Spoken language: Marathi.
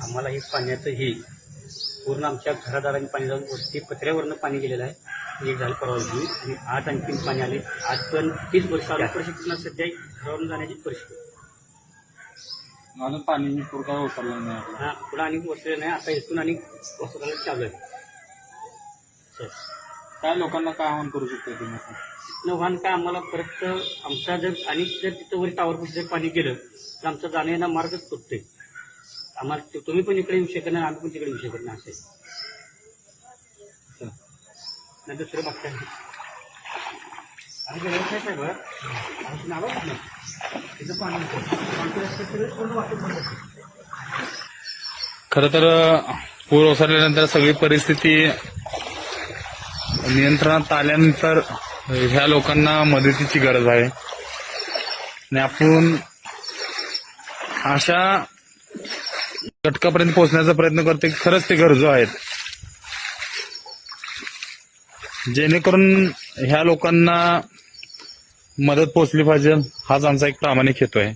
आम्हाला हे पाण्याचं हे पूर्ण आमच्या घरादारांनी पाणी जाऊन वरती पत्र्यावरनं पाणी गेलेलं आहे. एक झालं परवा दिवशी आणि आज आणखीन पाणी आले. आज पण 30 वर्ष परिस्थितीनं सध्या घरावरून जाण्याची परिस्थिती. अजून पाणी पूर काय ओसरलं नाही. हा पुढं आणि वसलेलं नाही. आता इथून आणि वसरायला चालू आहे. काय लोकांना काय आवाहन करू शकतो तुम्ही? वाहन काय आम्हाला परत आमचा जर आणि जर तिथं वर टावरपाशी जर पाणी गेलं तर आमचा जाण्या येणं मार्गच तुटतोय. आम्हाला तुम्ही पण इकडे येऊ शकत नाही, आम्ही पण तिकडे येऊ शकत नाही. असं नाही दुसरं बघताय आणि व्यवसाय साहेब नाव तिथं पाणी खरं तर पूर ओसरल्यानंतर सगळी परिस्थिती नियंत्रणात आल्यानंतर ह्या लोकांना मदतीची गरज आहे आणि आपण अशा घटकापर्यंत पोहोचण्याचा प्रयत्न करते. खरंच ते गरजू आहेत, जेणेकरून ह्या लोकांना मदत पोहोचली पाहिजे. हाच आमचा एक प्रामाणिक हेतू आहे.